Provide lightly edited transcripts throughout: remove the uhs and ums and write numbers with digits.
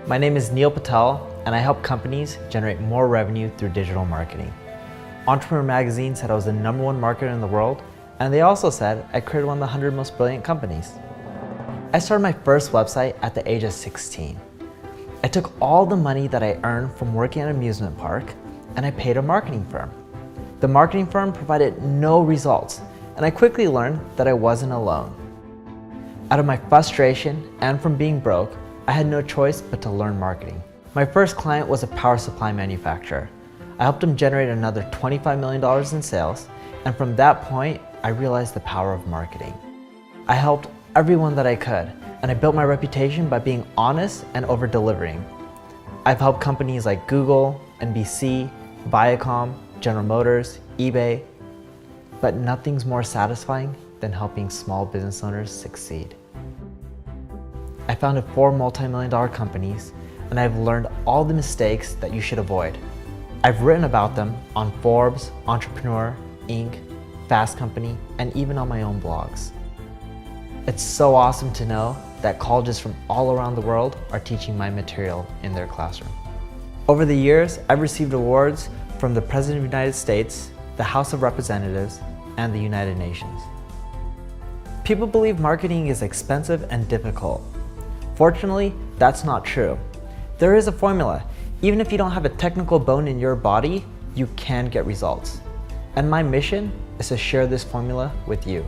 My name is Neil Patel, and I help companies generate more revenue through digital marketing. Entrepreneur Magazine said I was the #1 marketer in the world, and they also said I created one of the 100 most brilliant companies. I started my first website at the age of 16. I took all the money that I earned from working at an amusement park, and I paid a marketing firm. The marketing firm provided no results, and I quickly learned that I wasn't alone. Out of my frustration and from being broke, I had no choice but to learn marketing. My first client was a power supply manufacturer. I helped them generate another $25 million in sales, and from that point, I realized the power of marketing. I helped everyone that I could, and I built my reputation by being honest and over-delivering. I've helped companies like Google, NBC, Viacom, General Motors, eBay, but nothing's more satisfying than helping small business owners succeed. I founded 4 multi-million-dollar companies, and I've learned all the mistakes that you should avoid. I've written about them on Forbes, Entrepreneur, Inc., Fast Company, and even on my own blogs. It's so awesome to know that colleges from all around the world are teaching my material in their classroom. Over the years, I've received awards from the President of the United States, the House of Representatives, and the United Nations. People believe marketing is expensive and difficult. Fortunately, that's not true. There is a formula. Even if you don't have a technical bone in your body, you can get results. And my mission is to share this formula with you.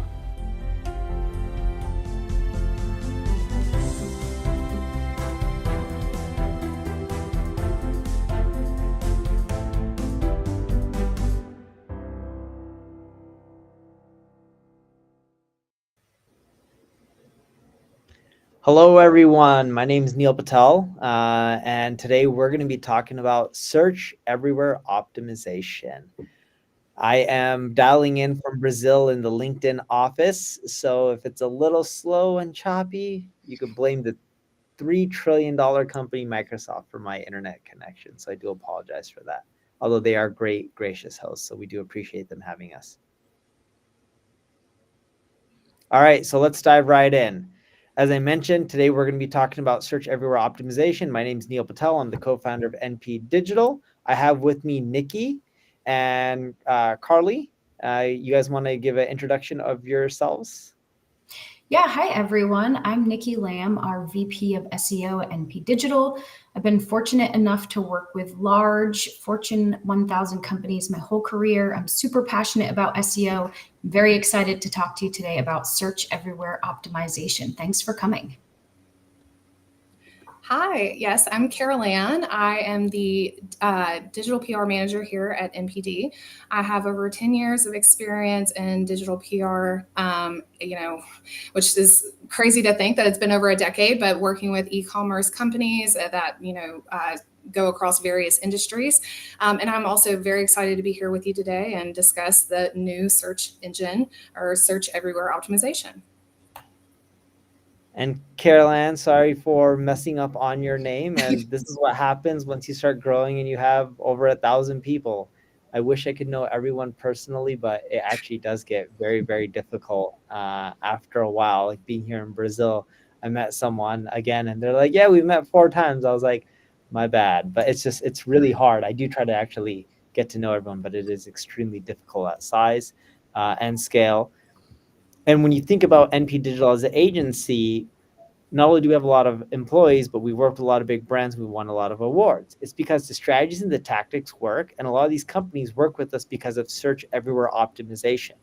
Hello everyone, my name is Neil Patel, and today we're going to be talking about search everywhere optimization. I am dialing in from Brazil in the LinkedIn office, so if it's a little slow and choppy, you could blame the $3 trillion company Microsoft for my internet connection, so I do apologize for that. Although they are great, gracious hosts, so we do appreciate them having us. All right, so let's dive right in. As I mentioned, today we're going to be talking about search everywhere optimization. My name is Neil Patel. I'm the co-founder of NP Digital. I have with me Nikki and Carly. You guys want to give an introduction of yourselves? Yeah, hi everyone. I'm Nikki Lamb, our VP of SEO at NP Digital. I've been fortunate enough to work with large Fortune 1000 companies my whole career. I'm super passionate about SEO. I'm very excited to talk to you today about search everywhere optimization. Thanks for coming. Hi, yes, I'm Carol Ann. I am the digital PR manager here at NPD. I have over 10 years of experience in digital PR, which is crazy to think that it's been over a decade, but working with e-commerce companies that, go across various industries. And I'm also very excited to be here with you today and discuss the new search engine or search everywhere optimization. And Carol Ann, sorry for messing up on your name. And this is what happens once you start growing and you have over 1,000 people. I wish I could know everyone personally, but it actually does get very, very difficult after a while. Like being here in Brazil, I met someone again and they're like, yeah, we met 4 times. I was like, my bad. But it's really hard. I do try to actually get to know everyone, but it is extremely difficult at size and scale. And when you think about NP Digital as an agency, not only do we have a lot of employees, but we work with a lot of big brands. We won a lot of awards. It's because the strategies and the tactics work. And a lot of these companies work with us because of search everywhere optimization.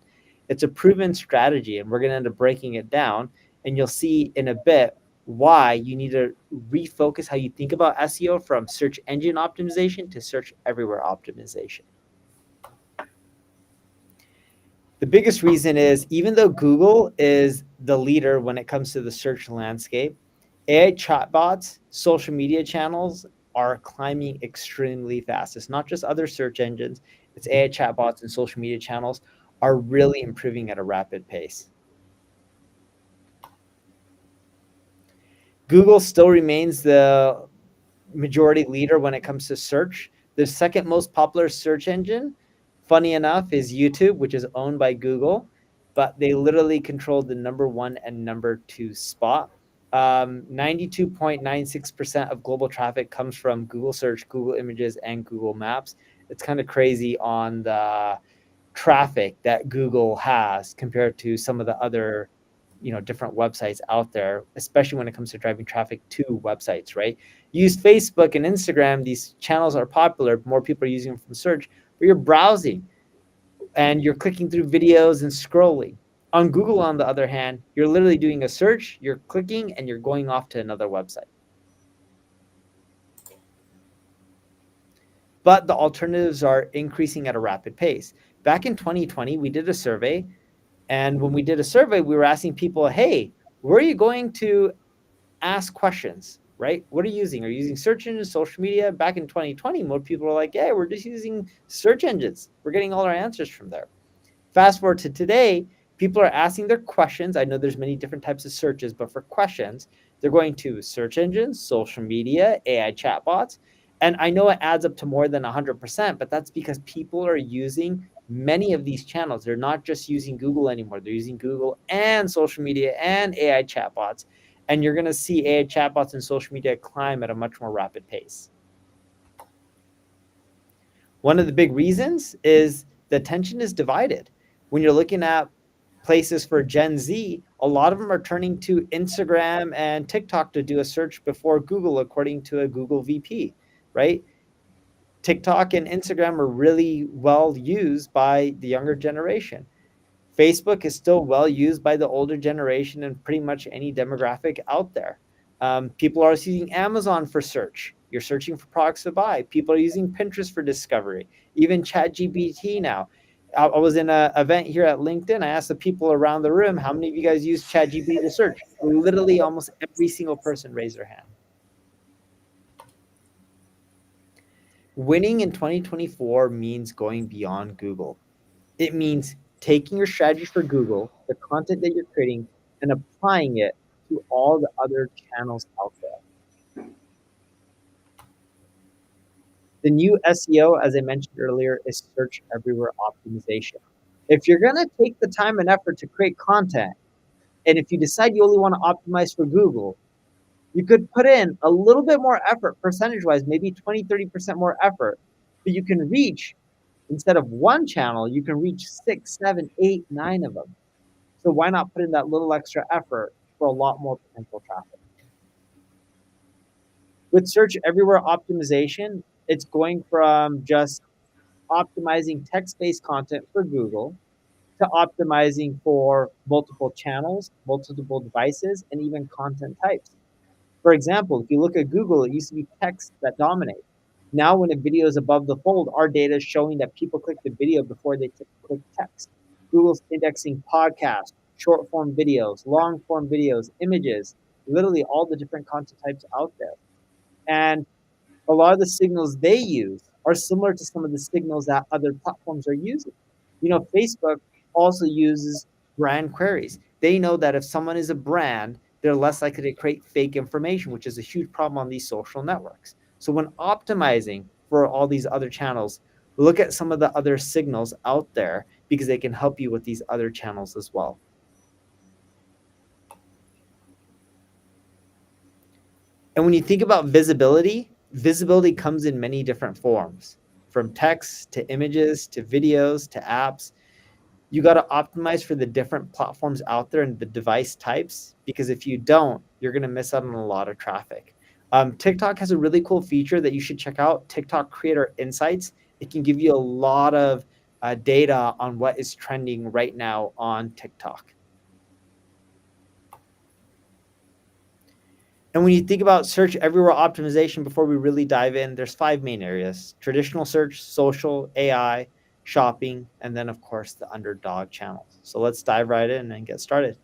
It's a proven strategy, and we're going to end up breaking it down. And you'll see in a bit why you need to refocus how you think about SEO from search engine optimization to search everywhere optimization. The biggest reason is, even though Google is the leader when it comes to the search landscape, AI chatbots, social media channels are climbing extremely fast. It's not just other search engines, it's AI chatbots and social media channels are really improving at a rapid pace. Google still remains the majority leader when it comes to search. The second most popular search engine, funny enough, is YouTube, which is owned by Google, but they literally control the #1 and #2 spot. 92.96% of global traffic comes from Google Search, Google Images, and Google Maps. It's kind of crazy on the traffic that Google has compared to some of the other different websites out there, especially when it comes to driving traffic to websites, right? Use Facebook and Instagram. These channels are popular. More people are using them from search, but you're browsing and you're clicking through videos and scrolling. On Google, on the other hand, you're literally doing a search, you're clicking, and you're going off to another website. But the alternatives are increasing at a rapid pace. Back in 2020, we did a survey. And when we did a survey, we were asking people, hey, where are you going to ask questions, right? What are you using? Are you using search engines, social media? Back in 2020, more people were like, yeah, we're just using search engines. We're getting all our answers from there. Fast forward to today, people are asking their questions. I know there's many different types of searches, but for questions, they're going to search engines, social media, AI chatbots. And I know it adds up to more than 100%, but that's because people are using many of these channels. They're not just using Google anymore. They're using Google and social media and AI chatbots. And you're going to see AI chatbots and social media climb at a much more rapid pace. One of the big reasons is the attention is divided. When you're looking at places for Gen Z, a lot of them are turning to Instagram and TikTok to do a search before Google, according to a Google VP, right? TikTok and Instagram are really well used by the younger generation. Facebook is still well used by the older generation and pretty much any demographic out there. People are using Amazon for search. You're searching for products to buy. People are using Pinterest for discovery, even ChatGPT now. I was in an event here at LinkedIn. I asked the people around the room, how many of you guys use ChatGPT to search? Literally almost every single person raised their hand. Winning in 2024 means going beyond Google. It means taking your strategy for Google, the content that you're creating, and applying it to all the other channels out there. The new SEO, as I mentioned earlier, is search everywhere optimization. If you're going to take the time and effort to create content, and if you decide you only want to optimize for Google, you could put in a little bit more effort, percentage-wise, maybe 20, 30% more effort, but you can reach, instead of one channel, you can reach 6, 7, 8, 9 of them. So why not put in that little extra effort for a lot more potential traffic? With search everywhere optimization, it's going from just optimizing text-based content for Google to optimizing for multiple channels, multiple devices, and even content types. For example, if you look at Google, it used to be text that dominated. Now, when a video is above the fold, our data is showing that people click the video before they click text. Google's indexing podcasts, short form videos, long form videos, images, literally all the different content types out there. And a lot of the signals they use are similar to some of the signals that other platforms are using. Facebook also uses brand queries. They know that if someone is a brand, they're less likely to create fake information, which is a huge problem on these social networks. So when optimizing for all these other channels, look at some of the other signals out there because they can help you with these other channels as well. And when you think about visibility, visibility comes in many different forms, from text to images to videos to apps. You got to optimize for the different platforms out there and the device types, because if you don't, you're going to miss out on a lot of traffic. TikTok has a really cool feature that you should check out, TikTok Creator Insights. It can give you a lot of data on what is trending right now on TikTok. And when you think about search everywhere optimization, before we really dive in, there's 5 main areas: traditional search, social, AI, shopping, and then of course the underdog channels. So let's dive right in and get started.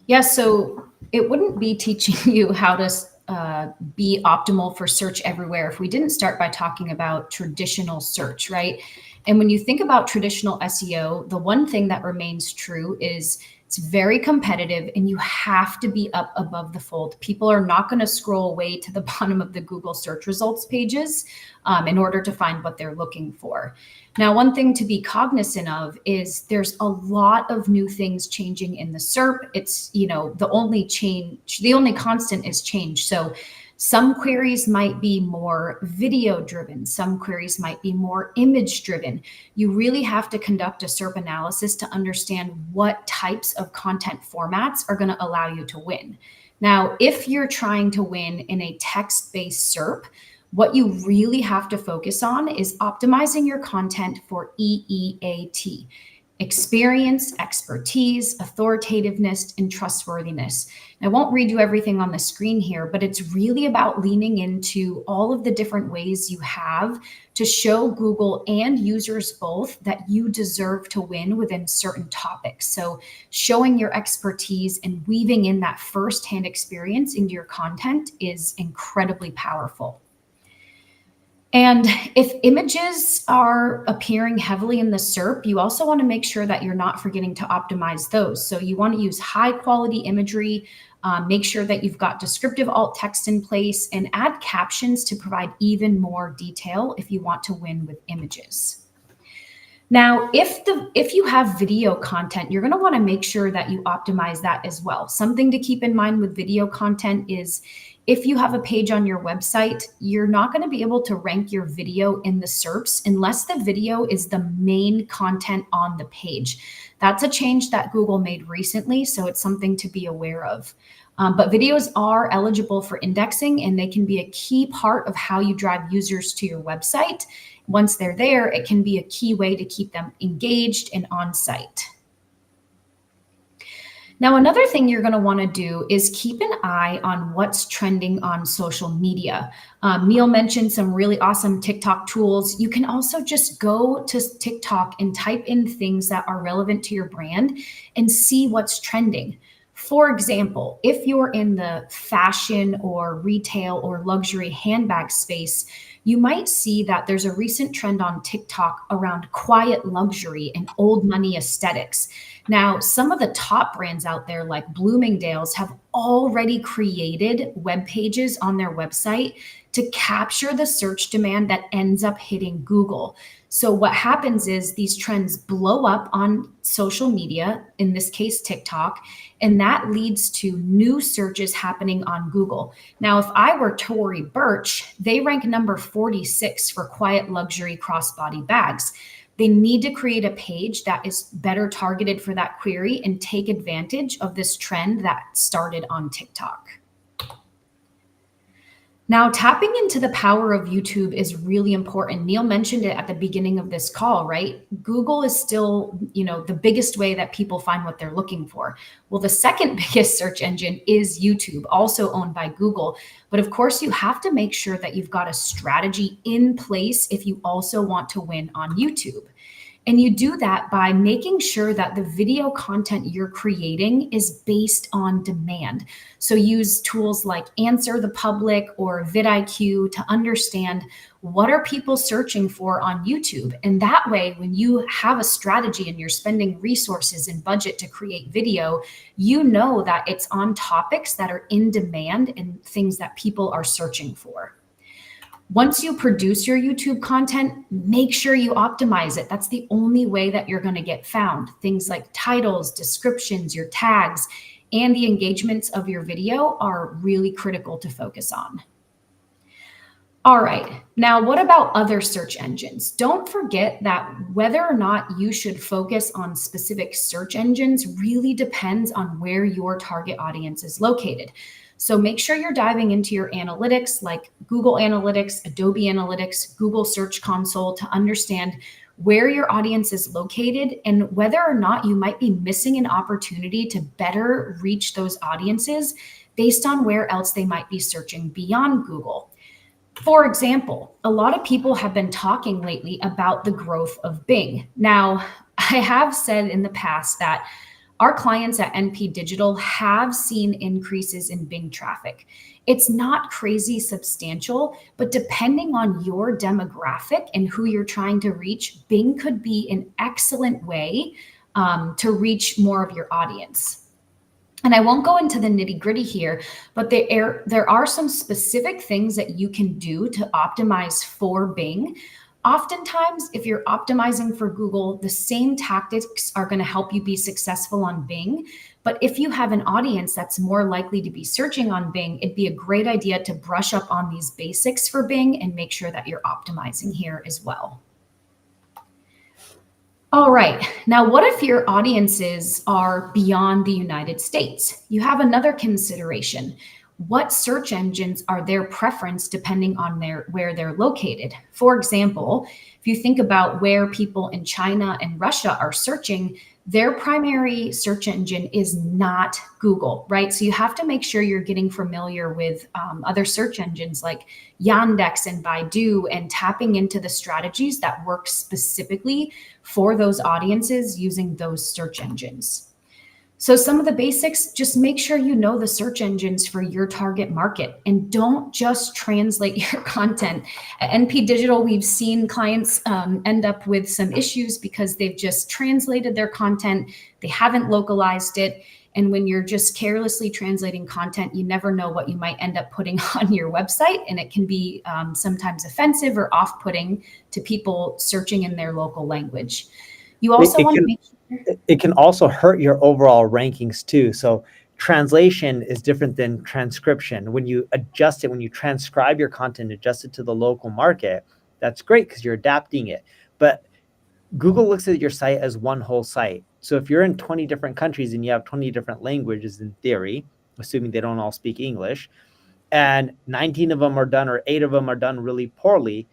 Yeah, so it wouldn't be teaching you how to be optimal for search everywhere if we didn't start by talking about traditional search, right? And when you think about traditional SEO, the one thing that remains true is it's very competitive and you have to be up above the fold. People are not going to scroll way to the bottom of the Google search results pages in order to find what they're looking for. Now, one thing to be cognizant of is there's a lot of new things changing in the SERP. It's, the only constant is change. So some queries might be more video driven. Some queries might be more image driven. You really have to conduct a SERP analysis to understand what types of content formats are going to allow you to win. Now, if you're trying to win in a text-based SERP, what you really have to focus on is optimizing your content for EEAT: experience, expertise, authoritativeness, and trustworthiness. I won't read you everything on the screen here, but it's really about leaning into all of the different ways you have to show Google and users both that you deserve to win within certain topics. So showing your expertise and weaving in that firsthand experience into your content is incredibly powerful. And if images are appearing heavily in the SERP, you also want to make sure that you're not forgetting to optimize those. So you want to use high quality imagery, make sure that you've got descriptive alt text in place, and add captions to provide even more detail if you want to win with images. Now, if you have video content, you're going to want to make sure that you optimize that as well. Something to keep in mind with video content is if you have a page on your website, you're not going to be able to rank your video in the SERPs unless the video is the main content on the page. That's a change that Google made recently, so it's something to be aware of. But videos are eligible for indexing, and they can be a key part of how you drive users to your website. Once they're there, it can be a key way to keep them engaged and on site. Now, another thing you're going to want to do is keep an eye on what's trending on social media. Neil mentioned some really awesome TikTok tools. You can also just go to TikTok and type in things that are relevant to your brand and see what's trending. For example, if you're in the fashion or retail or luxury handbag space, you might see that there's a recent trend on TikTok around quiet luxury and old money aesthetics. Now, some of the top brands out there, like Bloomingdale's, have already created web pages on their website to capture the search demand that ends up hitting Google. So what happens is these trends blow up on social media, in this case, TikTok, and that leads to new searches happening on Google. Now, if I were Tory Burch, they rank number 46 for quiet luxury crossbody bags. They need to create a page that is better targeted for that query and take advantage of this trend that started on TikTok. Now, tapping into the power of YouTube is really important. Neil mentioned it at the beginning of this call, right? Google is still, the biggest way that people find what they're looking for. Well, the second biggest search engine is YouTube, also owned by Google. But of course, you have to make sure that you've got a strategy in place if you also want to win on YouTube. And you do that by making sure that the video content you're creating is based on demand. So use tools like Answer the Public or vidIQ to understand what are people searching for on YouTube. And that way, when you have a strategy and you're spending resources and budget to create video, you know that it's on topics that are in demand and things that people are searching for. Once you produce your YouTube content, make sure you optimize it. That's the only way that you're going to get found. Things like titles, descriptions, your tags, and the engagements of your video are really critical to focus on. All right, now what about other search engines? Don't forget that whether or not you should focus on specific search engines really depends on where your target audience is located. So make sure you're diving into your analytics like Google Analytics, Adobe Analytics, Google Search Console to understand where your audience is located and whether or not you might be missing an opportunity to better reach those audiences based on where else they might be searching beyond Google. For example, a lot of people have been talking lately about the growth of Bing. Now, I have said in the past that our clients at NP Digital have seen increases in Bing traffic. It's not crazy substantial, but depending on your demographic and who you're trying to reach, Bing could be an excellent way to reach more of your audience. And I won't go into the nitty gritty here, but there are some specific things that you can do to optimize for Bing. Oftentimes, if you're optimizing for Google, the same tactics are going to help you be successful on Bing. But if you have an audience that's more likely to be searching on Bing, it'd be a great idea to brush up on these basics for Bing and make sure that you're optimizing here as well. All right, now what if your audiences are beyond the United States? You have another consideration. What search engines are their preference depending on where they're located? For example, if you think about where people in China and Russia are searching, their primary search engine is not Google, right? So you have to make sure you're getting familiar with other search engines like Yandex and Baidu and tapping into the strategies that work specifically for those audiences using those search engines. So some of the basics, just make sure you know the search engines for your target market and don't just translate your content. At NP Digital, we've seen clients end up with some issues because they've just translated their content, they haven't localized it. And when you're just carelessly translating content, you never know what you might end up putting on your website. And it can be sometimes offensive or off-putting to people searching in their local language. You also want to make sure it can also hurt your overall rankings too. So translation is different than transcription. When you adjust it, when you transcribe your content, adjust it to the local market, that's great because you're adapting it. But Google looks at your site as one whole site. So if you're in 20 different countries and you have 20 different languages in theory, assuming they don't all speak English, and 19 of them are done or 8 of them are done really poorly,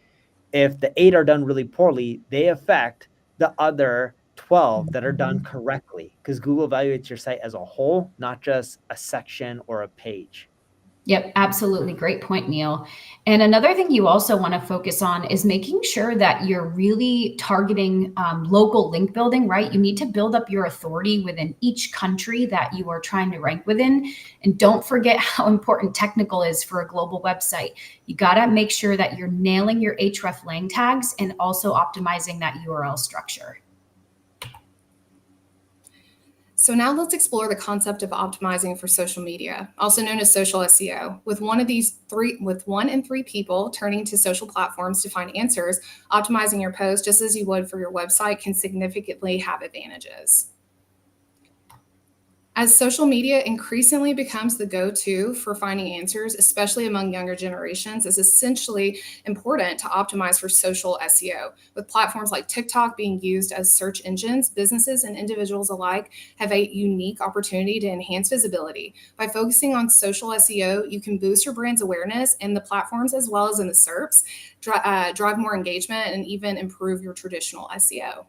if the 8 are done really poorly, they affect the other 12 that are done correctly because Google evaluates your site as a whole, not just a section or a page. Yep, absolutely. Great point, Neil. And another thing you also want to focus on is making sure that you're really targeting local link building, right? You need to build up your authority within each country that you are trying to rank within. And don't forget how important technical is for a global website. You got to make sure that you're nailing your hreflang tags and also optimizing that URL structure. So now let's explore the concept of optimizing for social media, also known as social SEO. With one in three people turning to social platforms to find answers, optimizing your post just as you would for your website can significantly have advantages. As social media increasingly becomes the go-to for finding answers, especially among younger generations, it's essentially important to optimize for social SEO. With platforms like TikTok being used as search engines, businesses and individuals alike have a unique opportunity to enhance visibility. By focusing on social SEO, you can boost your brand's awareness in the platforms as well as in the SERPs, drive more engagement, and even improve your traditional SEO.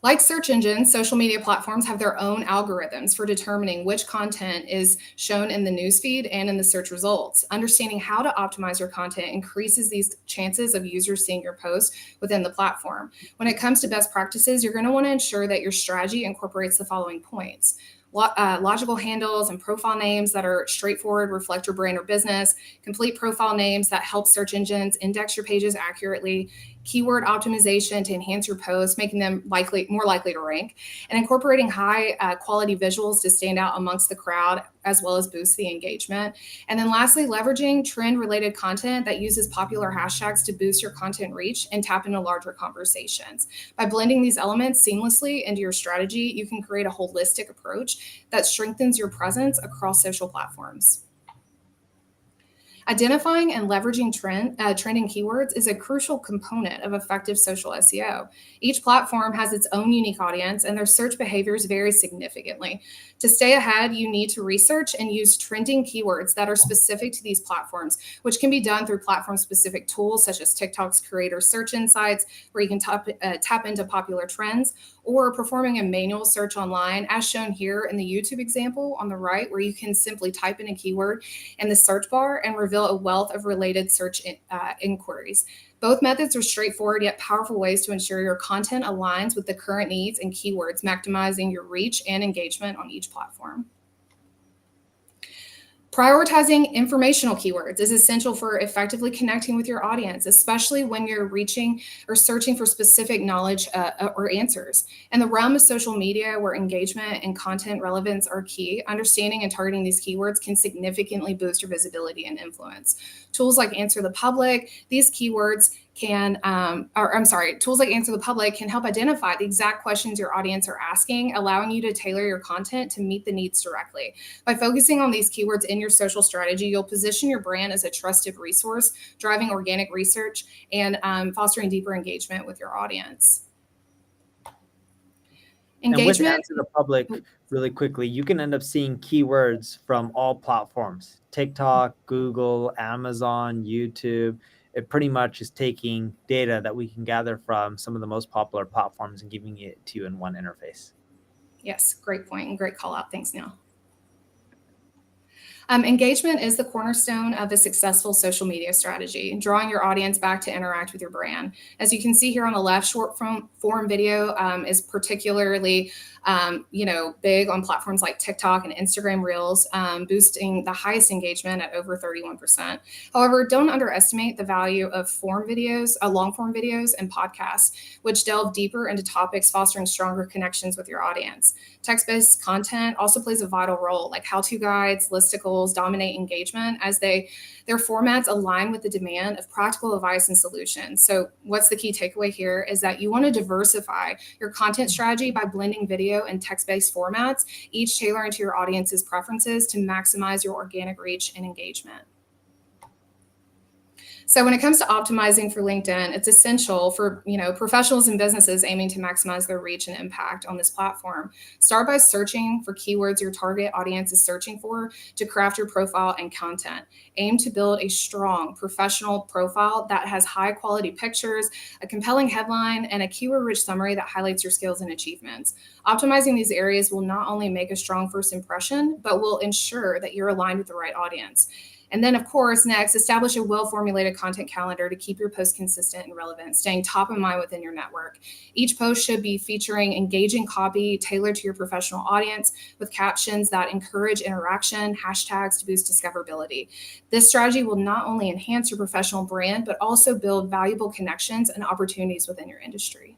Like search engines, social media platforms have their own algorithms for determining which content is shown in the newsfeed and in the search results. Understanding how to optimize your content increases these chances of users seeing your post within the platform. When it comes to best practices, you're going to want to ensure that your strategy incorporates the following points. Logical handles and profile names that are straightforward, reflect your brand or business, complete profile names that help search engines index your pages accurately, keyword optimization to enhance your posts, making them more likely to rank, and incorporating high quality visuals to stand out amongst the crowd, as well as boost the engagement. And then lastly, leveraging trend related content that uses popular hashtags to boost your content reach and tap into larger conversations. By blending these elements seamlessly into your strategy, you can create a holistic approach that strengthens your presence across social platforms. Identifying and leveraging trending keywords is a crucial component of effective social SEO. Each platform has its own unique audience, and their search behaviors vary significantly. To stay ahead, you need to research and use trending keywords that are specific to these platforms, which can be done through platform-specific tools such as TikTok's Creator Search Insights, where you can tap into popular trends, or performing a manual search online, as shown here in the YouTube example on the right, where you can simply type in a keyword in the search bar and reveal a wealth of related search inquiries. Both methods are straightforward yet powerful ways to ensure your content aligns with the current needs and keywords, maximizing your reach and engagement on each platform. Prioritizing informational keywords is essential for effectively connecting with your audience, especially when you're reaching or searching for specific knowledge or answers. In the realm of social media, where engagement and content relevance are key, understanding and targeting these keywords can significantly boost your visibility and influence. Tools like Answer the Public, these keywords tools like Answer the Public can help identify the exact questions your audience are asking, allowing you to tailor your content to meet the needs directly. By focusing on these keywords in your social strategy, you'll position your brand as a trusted resource, driving organic research and fostering deeper engagement with your audience. Engagement. And with Answer the Public, really quickly, you can end up seeing keywords from all platforms: TikTok, Google, Amazon, YouTube. It pretty much is taking data that we can gather from some of the most popular platforms and giving it to you in one interface. Yes, great point and great call out. Thanks, Neil. Engagement is the cornerstone of a successful social media strategy, drawing your audience back to interact with your brand. As you can see here on the left, short form video is particularly big on platforms like TikTok and Instagram Reels, boosting the highest engagement at over 31%. However, don't underestimate the value of long form videos and podcasts, which delve deeper into topics, fostering stronger connections with your audience. Text-based content also plays a vital role, like how-to guides, listicles, dominate engagement as their formats align with the demand of practical advice and solutions. So what's the key takeaway here is that you want to diversify your content strategy by blending video and text-based formats, each tailoring to your audience's preferences to maximize your organic reach and engagement. So when it comes to optimizing for LinkedIn, it's essential for professionals and businesses aiming to maximize their reach and impact on this platform. Start by searching for keywords your target audience is searching for to craft your profile and content. Aim to build a strong professional profile that has high quality pictures, a compelling headline, and a keyword-rich summary that highlights your skills and achievements. Optimizing these areas will not only make a strong first impression, but will ensure that you're aligned with the right audience. And then, of course, next, establish a well-formulated content calendar to keep your posts consistent and relevant, staying top of mind within your network. Each post should be featuring engaging copy tailored to your professional audience with captions that encourage interaction, hashtags to boost discoverability. This strategy will not only enhance your professional brand, but also build valuable connections and opportunities within your industry.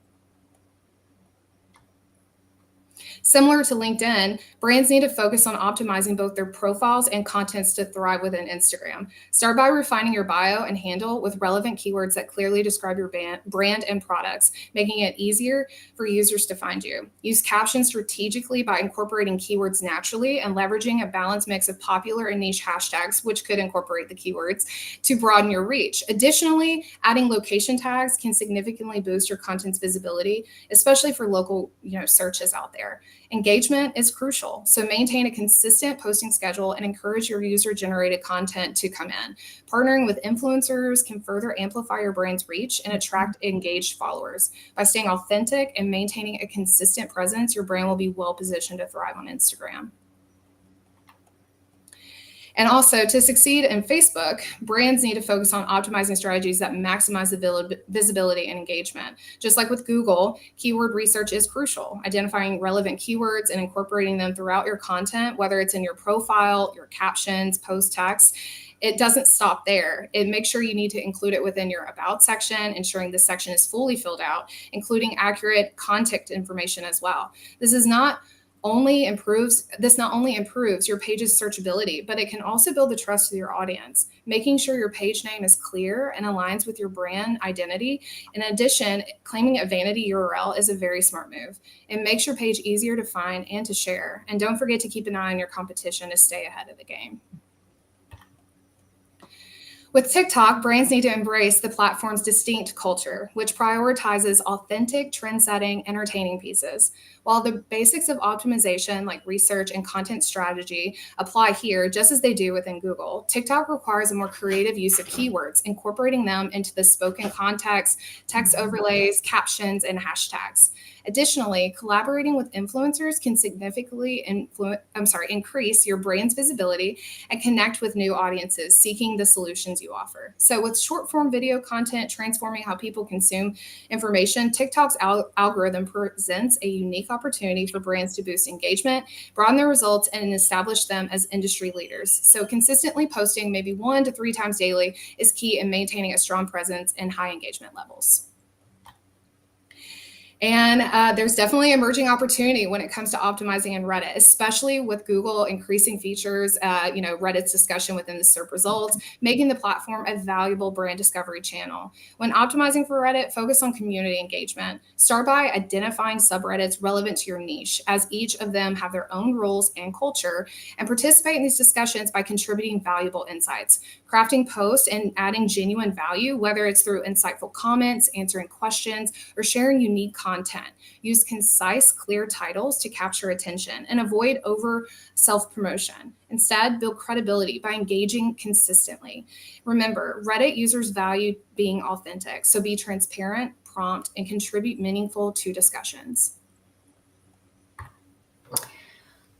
Similar to LinkedIn, brands need to focus on optimizing both their profiles and contents to thrive within Instagram. Start by refining your bio and handle with relevant keywords that clearly describe your brand and products, making it easier for users to find you. Use captions strategically by incorporating keywords naturally and leveraging a balanced mix of popular and niche hashtags, which could incorporate the keywords, to broaden your reach. Additionally, adding location tags can significantly boost your content's visibility, especially for local searches out there. Engagement is crucial, so maintain a consistent posting schedule and encourage your user-generated content to come in. Partnering with influencers can further amplify your brand's reach and attract engaged followers. By staying authentic and maintaining a consistent presence, your brand will be well positioned to thrive on Instagram. And also, to succeed in Facebook, brands need to focus on optimizing strategies that maximize the visibility and engagement. Just like with Google, keyword research is crucial. Identifying relevant keywords and incorporating them throughout your content, whether it's in your profile, your captions, post text, it doesn't stop there. It makes sure you need to include it within your about section, ensuring this section is fully filled out, including accurate contact information as well. This not only improves your page's searchability, but it can also build the trust with your audience, making sure your page name is clear and aligns with your brand identity. In addition, claiming a vanity URL is a very smart move. It makes your page easier to find and to share. And don't forget to keep an eye on your competition to stay ahead of the game. With TikTok, brands need to embrace the platform's distinct culture, which prioritizes authentic, trend-setting, entertaining pieces. While the basics of optimization, like research and content strategy, apply here just as they do within Google, TikTok requires a more creative use of keywords, incorporating them into the spoken context, text overlays, captions, and hashtags. Additionally, collaborating with influencers can significantly increase your brand's visibility and connect with new audiences seeking the solutions you offer. So with short-form video content transforming how people consume information, TikTok's algorithm presents a unique opportunity for brands to boost engagement, broaden their results, and establish them as industry leaders. So consistently posting maybe 1 to 3 times daily is key in maintaining a strong presence and high engagement levels. And there's definitely emerging opportunity when it comes to optimizing in Reddit, especially with Google increasing features, Reddit's discussion within the SERP results, making the platform a valuable brand discovery channel. When optimizing for Reddit, focus on community engagement. Start by identifying subreddits relevant to your niche, as each of them have their own rules and culture, and participate in these discussions by contributing valuable insights. Crafting posts and adding genuine value, whether it's through insightful comments, answering questions, or sharing unique content. Use concise, clear titles to capture attention and avoid over self-promotion. Instead, build credibility by engaging consistently. Remember, Reddit users value being authentic, so be transparent, prompt, and contribute meaningful to discussions.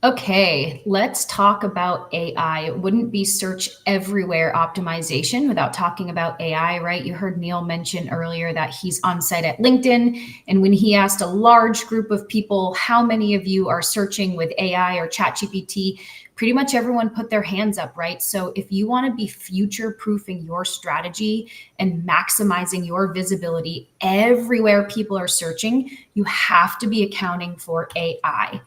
Okay, let's talk about AI. It wouldn't be search everywhere optimization without talking about AI, right? You heard Neil mention earlier that he's on site at LinkedIn. And when he asked a large group of people, how many of you are searching with AI or ChatGPT, pretty much everyone put their hands up, right? So if you want to be future-proofing your strategy and maximizing your visibility everywhere people are searching, you have to be accounting for AI.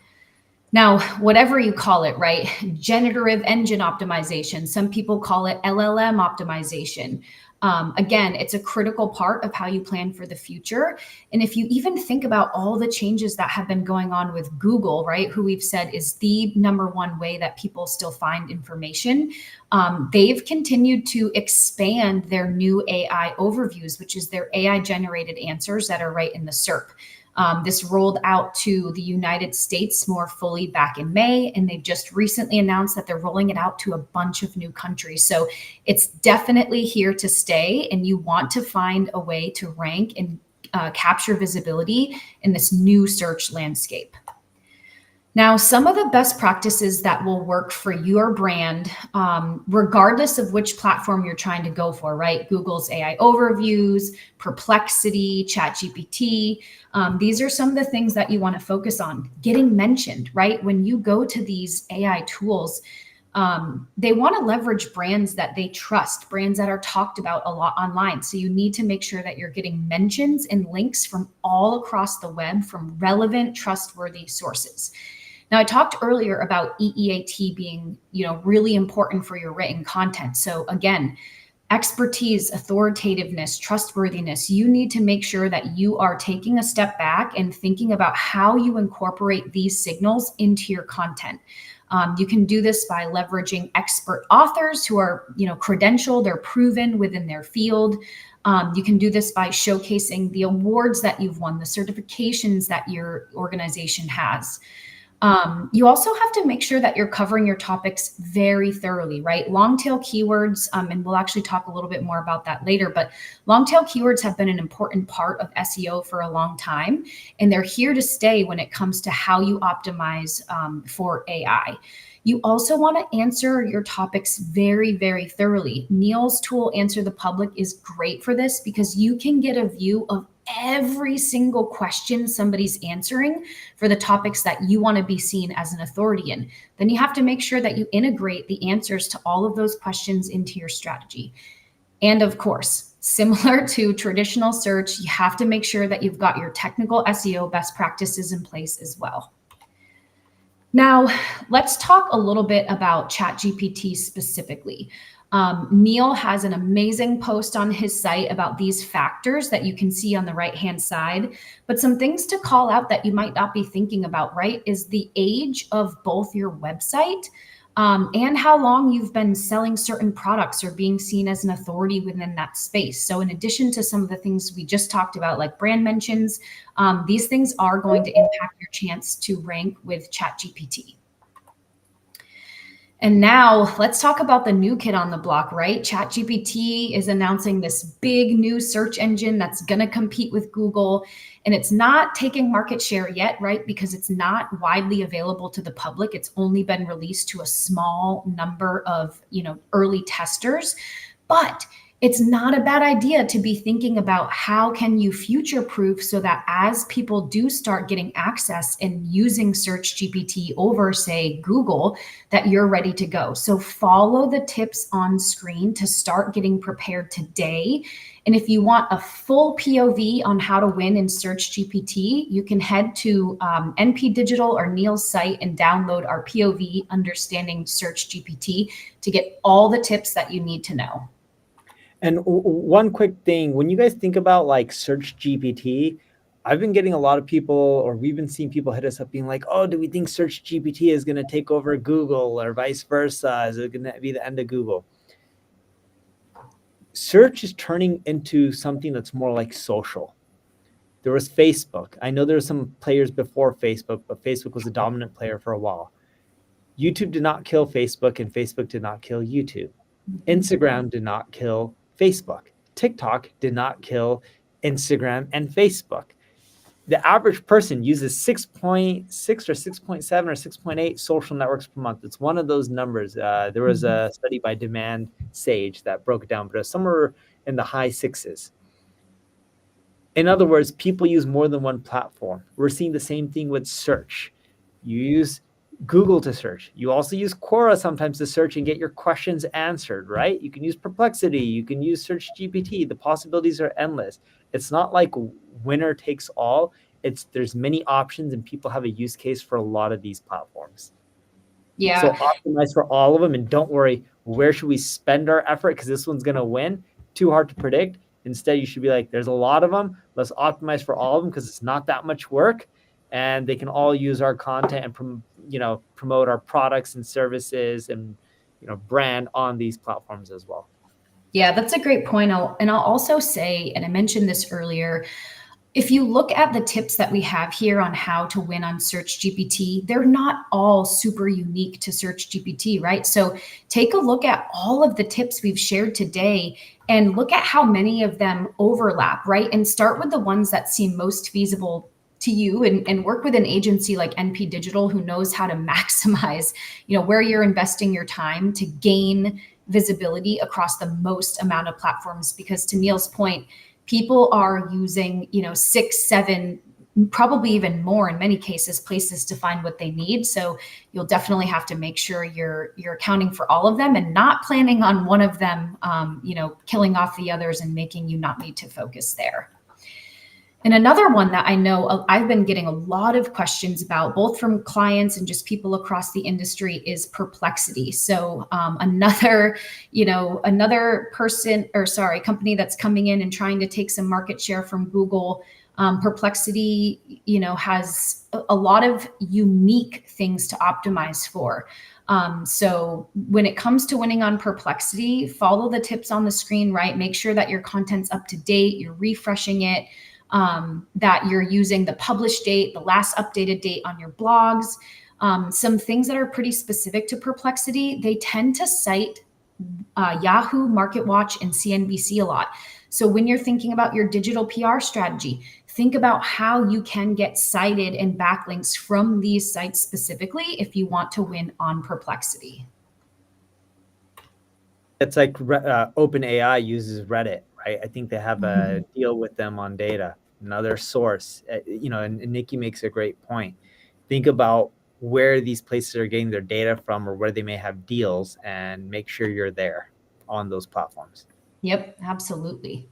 Now, whatever you call it, right? Generative engine optimization. Some people call it LLM optimization. Again, it's a critical part of how you plan for the future. And if you even think about all the changes that have been going on with Google, right, who we've said is the #1 way that people still find information, they've continued to expand their new AI overviews, which is their AI generated answers that are right in the SERP. This rolled out to the United States more fully back in May, and they've just recently announced that they're rolling it out to a bunch of new countries. So it's definitely here to stay, and you want to find a way to rank and capture visibility in this new search landscape. Now, some of the best practices that will work for your brand, regardless of which platform you're trying to go for, right? Google's AI overviews, Perplexity, ChatGPT. These are some of the things that you want to focus on. Getting mentioned, right? When you go to these AI tools, they want to leverage brands that they trust, brands that are talked about a lot online. So you need to make sure that you're getting mentions and links from all across the web from relevant, trustworthy sources. Now, I talked earlier about EEAT being, really important for your written content. So again, expertise, authoritativeness, trustworthiness, you need to make sure that you are taking a step back and thinking about how you incorporate these signals into your content. You can do this by leveraging expert authors who are, credentialed, they're proven within their field. You can do this by showcasing the awards that you've won, the certifications that your organization has. You also have to make sure that you're covering your topics very thoroughly, right? Long tail keywords, and we'll actually talk a little bit more about that later, but long tail keywords have been an important part of SEO for a long time, and they're here to stay when it comes to how you optimize for AI. You also want to answer your topics very, very thoroughly. Neil's tool, Answer the Public, is great for this because you can get a view of every single question somebody's answering for the topics that you want to be seen as an authority in. Then you have to make sure that you integrate the answers to all of those questions into your strategy. And of course, similar to traditional search, you have to make sure that you've got your technical SEO best practices in place as well. Now, let's talk a little bit about ChatGPT specifically. Neil has an amazing post on his site about these factors that you can see on the right-hand side. But some things to call out that you might not be thinking about, right, is the age of both your website and how long you've been selling certain products or being seen as an authority within that space. So in addition to some of the things we just talked about, like brand mentions, these things are going to impact your chance to rank with ChatGPT. And now let's talk about the new kid on the block, right? ChatGPT is announcing this big new search engine that's going to compete with Google. And it's not taking market share yet, right? Because it's not widely available to the public. It's only been released to a small number of, early testers. But it's not a bad idea to be thinking about how can you future-proof so that as people do start getting access and using Search GPT over, say, Google, that you're ready to go. So follow the tips on screen to start getting prepared today. And if you want a full POV on how to win in Search GPT, you can head to NP Digital or Neil's site and download our POV Understanding Search GPT to get all the tips that you need to know. And one quick thing, when you guys think about like Search GPT, I've been getting a lot of people, or we've been seeing people hit us up being like, oh, do we think Search GPT is going to take over Google or vice versa? Is it going to be the end of Google? Search is turning into something that's more like social. There was Facebook. I know there were some players before Facebook, but Facebook was a dominant player for a while. YouTube did not kill Facebook, and Facebook did not kill YouTube. Instagram did not kill Facebook. TikTok did not kill Instagram and Facebook. The average person uses 6.6 or 6.7 or 6.8 social networks per month. It's one of those numbers. There was a study by Demand Sage that broke it down, but it's somewhere in the high sixes. In other words, people use more than one platform. We're seeing the same thing with search. You use Google to search. You also use Quora sometimes to search and get your questions answered, right? You can use Perplexity. You can use Search GPT. The possibilities are endless. It's not like winner takes all. There's many options, and people have a use case for a lot of these platforms. Yeah. So optimize for all of them, and don't worry, where should we spend our effort? Because this one's going to win. Too hard to predict. Instead, you should be like, there's a lot of them. Let's optimize for all of them because it's not that much work. And they can all use our content and promote our products and services and brand on these platforms as well. Yeah, that's a great point. I'll also say, and I mentioned this earlier, if you look at the tips that we have here on how to win on Search GPT, they're not all super unique to Search GPT, right? So take a look at all of the tips we've shared today and look at how many of them overlap, right? And start with the ones that seem most feasible to you and work with an agency like NP Digital who knows how to maximize, where you're investing your time to gain visibility across the most amount of platforms. Because to Neil's point, people are using, 6, 7, probably even more in many cases, places to find what they need. So you'll definitely have to make sure you're accounting for all of them and not planning on one of them, killing off the others and making you not need to focus there. And another one that I know I've been getting a lot of questions about, both from clients and just people across the industry, is Perplexity. So another company that's coming in and trying to take some market share from Google. Perplexity, has a lot of unique things to optimize for. So when it comes to winning on Perplexity, follow the tips on the screen, right? Make sure that your content's up to date, you're refreshing it, that you're using the published date, the last updated date on your blogs. Some things that are pretty specific to Perplexity, they tend to cite Yahoo, MarketWatch, and CNBC a lot. So when you're thinking about your digital PR strategy, think about how you can get cited and backlinks from these sites specifically if you want to win on Perplexity. It's like OpenAI uses Reddit, right? I think they have a deal with them on data, another source. And Nikki makes a great point. Think about where these places are getting their data from or where they may have deals, and make sure you're there on those platforms. Yep, absolutely.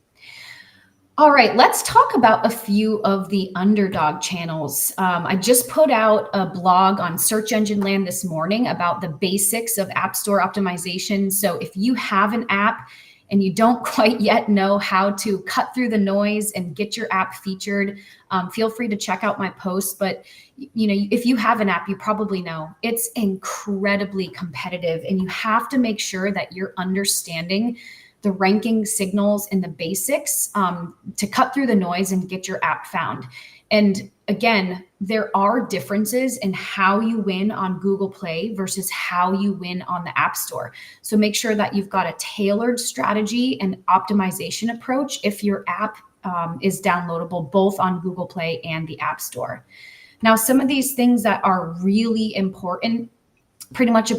All right, let's talk about a few of the underdog channels. I just put out a blog on Search Engine Land this morning about the basics of App Store optimization. So if you have an app and you don't quite yet know how to cut through the noise and get your app featured, feel free to check out my post. But if you have an app, you probably know it's incredibly competitive, and you have to make sure that you're understanding the ranking signals and the basics to cut through the noise and get your app found. And again, there are differences in how you win on Google Play versus how you win on the App Store. So make sure that you've got a tailored strategy and optimization approach if your app is downloadable both on Google Play and the App Store. Now, some of these things that are really important pretty much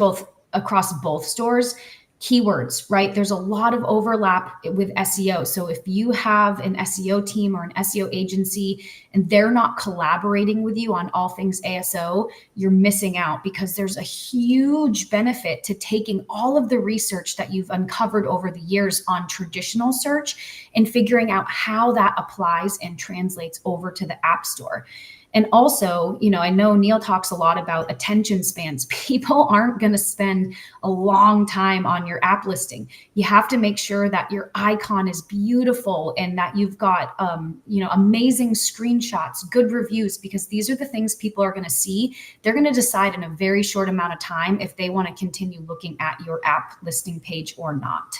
across both stores. Keywords, right? There's a lot of overlap with SEO. So if you have an SEO team or an SEO agency and they're not collaborating with you on all things ASO, you're missing out, because there's a huge benefit to taking all of the research that you've uncovered over the years on traditional search and figuring out how that applies and translates over to the App Store. And also, I know Neil talks a lot about attention spans. People aren't going to spend a long time on your app listing. You have to make sure that your icon is beautiful and that you've got, amazing screenshots, good reviews, because these are the things people are going to see. They're going to decide in a very short amount of time if they want to continue looking at your app listing page or not.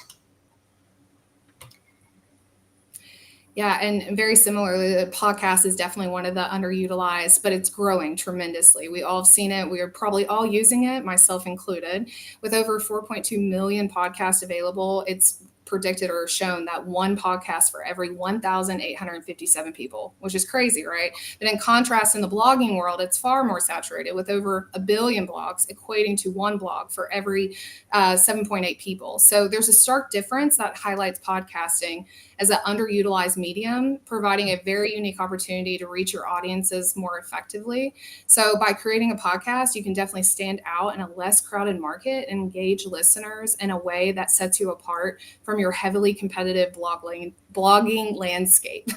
Yeah, and very similarly, the podcast is definitely one of the underutilized, but it's growing tremendously. We all have seen it. We are probably all using it, myself included. With over 4.2 million podcasts available, it's predicted or shown that one podcast for every 1,857 people, which is crazy, right? But in contrast, in the blogging world, it's far more saturated, with over 1 billion blogs equating to one blog for every 7.8 people. So there's a stark difference that highlights podcasting as an underutilized medium, providing a very unique opportunity to reach your audiences more effectively. So by creating a podcast, you can definitely stand out in a less crowded market and engage listeners in a way that sets you apart from your heavily competitive blogging landscape.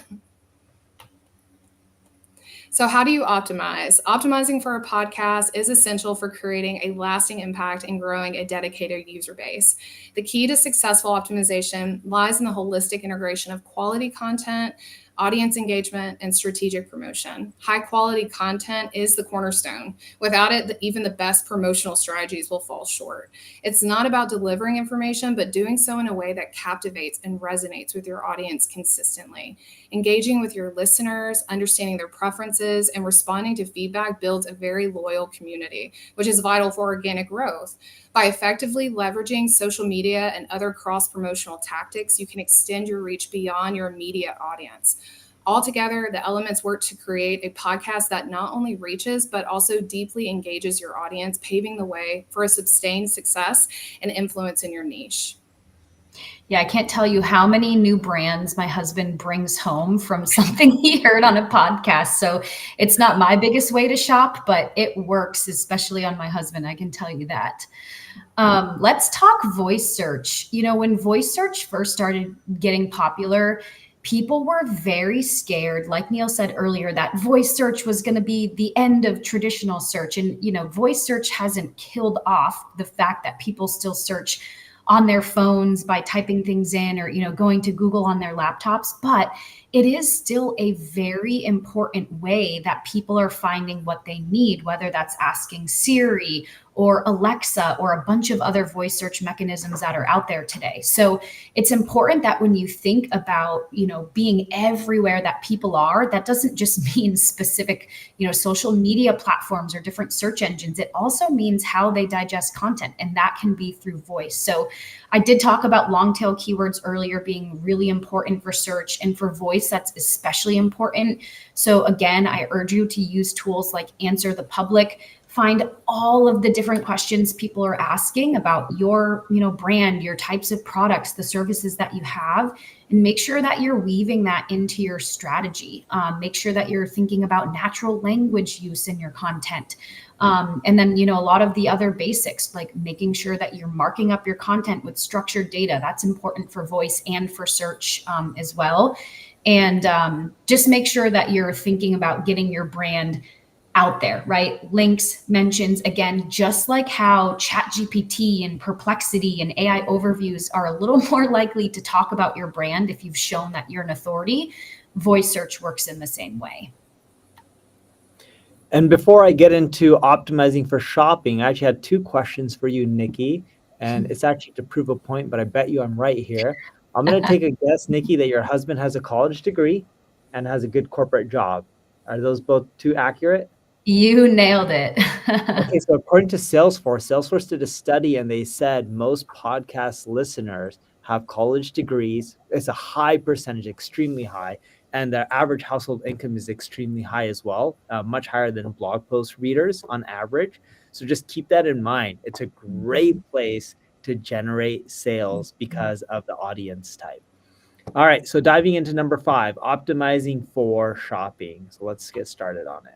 So how do you optimize? Optimizing for a podcast is essential for creating a lasting impact and growing a dedicated user base. The key to successful optimization lies in the holistic integration of quality content, audience engagement, and strategic promotion. High quality content is the cornerstone. Without it, even the best promotional strategies will fall short. It's not about delivering information, but doing so in a way that captivates and resonates with your audience consistently. Engaging with your listeners, understanding their preferences, and responding to feedback builds a very loyal community, which is vital for organic growth. By effectively leveraging social media and other cross-promotional tactics, you can extend your reach beyond your immediate audience. Altogether, the elements work to create a podcast that not only reaches, but also deeply engages your audience, paving the way for a sustained success and influence in your niche. Yeah, I can't tell you how many new brands my husband brings home from something he heard on a podcast. So it's not my biggest way to shop, but it works, especially on my husband. I can tell you that. Let's talk voice search. When voice search first started getting popular, people were very scared, like Neil said earlier, that voice search was going to be the end of traditional search. And, voice search hasn't killed off the fact that people still search on their phones by typing things in or, going to Google on their laptops. But it is still a very important way that people are finding what they need, whether that's asking Siri or Alexa or a bunch of other voice search mechanisms that are out there today. So it's important that when you think about, being everywhere that people are, that doesn't just mean specific, social media platforms or different search engines. It also means how they digest content, and that can be through voice. So I did talk about long tail keywords earlier being really important for search, and for voice, that's especially important. So again, I urge you to use tools like Answer the Public. Find all of the different questions people are asking about your, brand, your types of products, the services that you have, and make sure that you're weaving that into your strategy. Make sure that you're thinking about natural language use in your content. And then, a lot of the other basics, like making sure that you're marking up your content with structured data. That's important for voice and for search as well. And just make sure that you're thinking about getting your brand out there, right? Links, mentions, again, just like how ChatGPT and Perplexity and AI overviews are a little more likely to talk about your brand if you've shown that you're an authority, voice search works in the same way. And before I get into optimizing for shopping, I actually had 2 questions for you, Nikki. And it's actually to prove a point, but I bet you I'm right here. I'm going to take a guess, Nikki, that your husband has a college degree and has a good corporate job. Are those both 2 accurate? You nailed it. Okay, so according to Salesforce did a study and they said most podcast listeners have college degrees. It's a high percentage, extremely high. And their average household income is extremely high as well, much higher than blog post readers on average. So just keep that in mind. It's a great place to generate sales because of the audience type. All right, so diving into number 5, optimizing for shopping. So let's get started on it.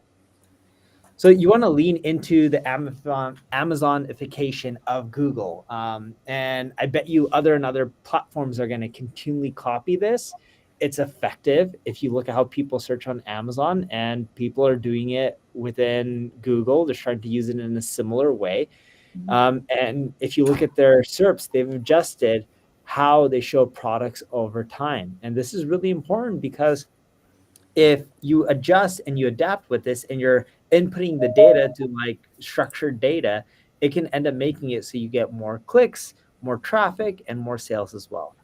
So you want to lean into the Amazonification of Google. And I bet you other platforms are going to continually copy this. It's effective if you look at how people search on Amazon, and people are doing it within Google. They're trying to use it in a similar way. And if you look at their SERPs, they've adjusted how they show products over time. And this is really important because if you adjust and you adapt with this and you're inputting the data to like structured data, it can end up making it so you get more clicks, more traffic, and more sales as well.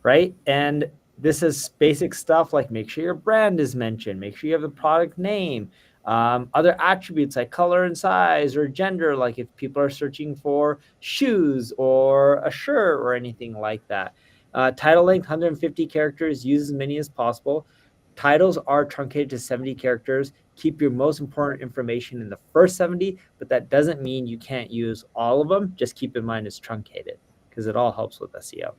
Right? And this is basic stuff like make sure your brand is mentioned, make sure you have the product name, other attributes like color and size or gender, like if people are searching for shoes or a shirt or anything like that. Title length, 150 characters, use as many as possible. Titles are truncated to 70 characters. Keep your most important information in the first 70, but that doesn't mean you can't use all of them. Just keep in mind it's truncated because it all helps with SEO.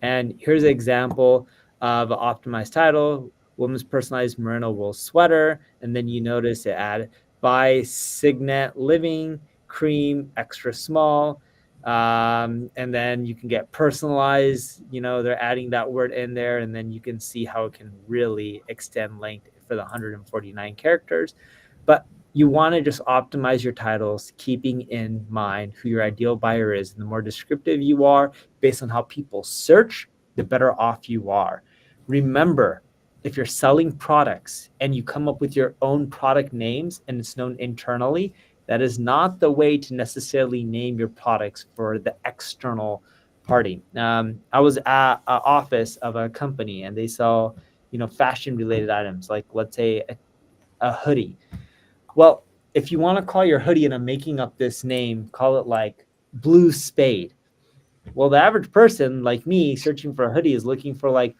And here's an example of an optimized title, woman's personalized merino wool sweater. And then you notice it add by Signet Living, cream, extra small. And then you can get personalized, they're adding that word in there. And then you can see how it can really extend length for the 149 characters. But you want to just optimize your titles, keeping in mind who your ideal buyer is. And the more descriptive you are based on how people search, the better off you are. Remember, if you're selling products and you come up with your own product names and it's known internally, that is not the way to necessarily name your products for the external party. I was at an office of a company and they sell, fashion related items, like let's say a hoodie. Well, if you want to call your hoodie, and I'm making up this name, call it like Blue Spade. Well, the average person like me searching for a hoodie is looking for like,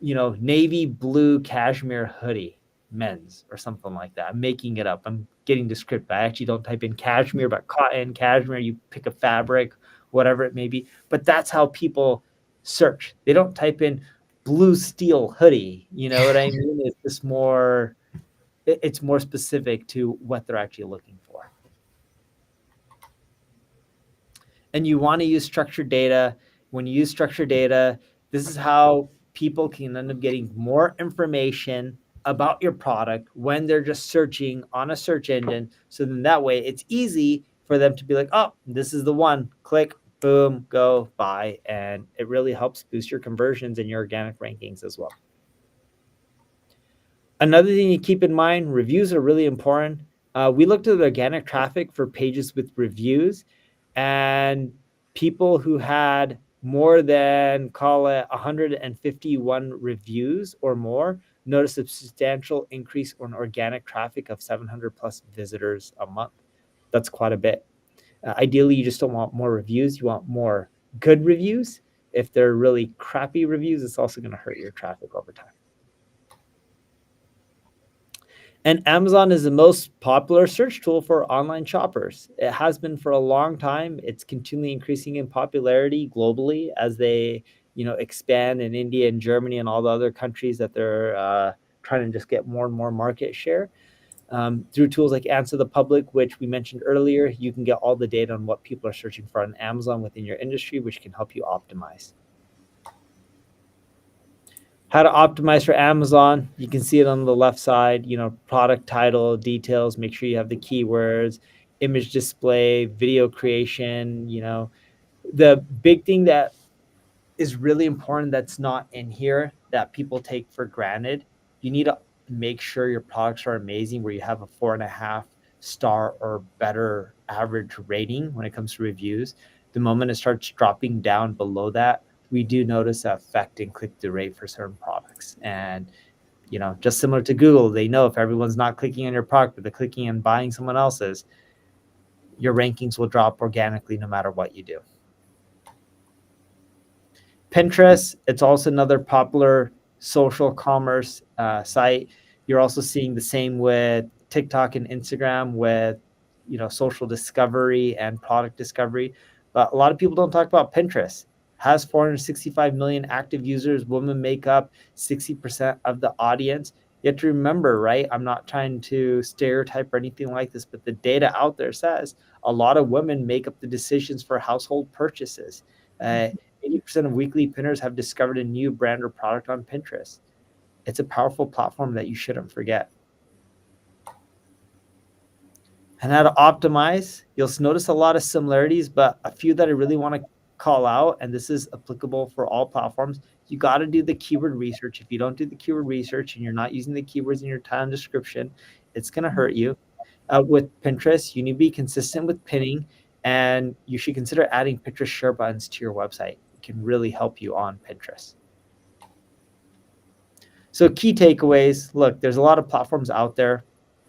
navy blue cashmere hoodie, men's or something like that. I'm making it up. I'm getting descriptive. I actually don't type in cashmere, but cotton, cashmere, you pick a fabric, whatever it may be. But that's how people search. They don't type in blue steel hoodie. You know what I mean? It's just more... it's more specific to what they're actually looking for. And you want to use structured data. When you use structured data, this is how people can end up getting more information about your product when they're just searching on a search engine. So then that way it's easy for them to be like, oh, this is the one, click, boom, go, buy. And it really helps boost your conversions and your organic rankings as well. Another thing you keep in mind, reviews are really important. We looked at organic traffic for pages with reviews, and people who had more than, call it 151 reviews or more, noticed a substantial increase in organic traffic of 700 plus visitors a month. That's quite a bit. Ideally, you just don't want more reviews. You want more good reviews. If they're really crappy reviews, it's also going to hurt your traffic over time. And Amazon is the most popular search tool for online shoppers. It has been for a long time. It's continually increasing in popularity globally as they, expand in India and Germany and all the other countries that they're trying to just get more and more market share. Through tools like Answer the Public, which we mentioned earlier, you can get all the data on what people are searching for on Amazon within your industry, which can help you optimize. How to optimize for Amazon. You can see it on the left side, product title, details, make sure you have the keywords, image display, video creation. The big thing that is really important that's not in here that people take for granted. You need to make sure your products are amazing, where you have a 4.5 star or better average rating when it comes to reviews. The moment it starts dropping down below that, we do notice an effect in click-through rate for certain products. And just similar to Google, they know if everyone's not clicking on your product, but they're clicking and buying someone else's, your rankings will drop organically no matter what you do. Pinterest, it's also another popular social commerce site. You're also seeing the same with TikTok and Instagram with, social discovery and product discovery. But a lot of people don't talk about Pinterest. Has 465 million active users. Women make up 60% of the audience. You have to remember, right? I'm not trying to stereotype or anything like this, but the data out there says a lot of women make up the decisions for household purchases. 80% of weekly pinners have discovered a new brand or product on Pinterest. It's a powerful platform that you shouldn't forget. And how to optimize, you'll notice a lot of similarities, but a few that I really want to call out, and this is applicable for all platforms. You got to do the keyword research. If you don't do the keyword research and you're not using the keywords in your title description, it's going to hurt you. With Pinterest, you need to be consistent with pinning, and you should consider adding Pinterest share buttons to your website. It can really help you on Pinterest. So key takeaways, look, there's a lot of platforms out there.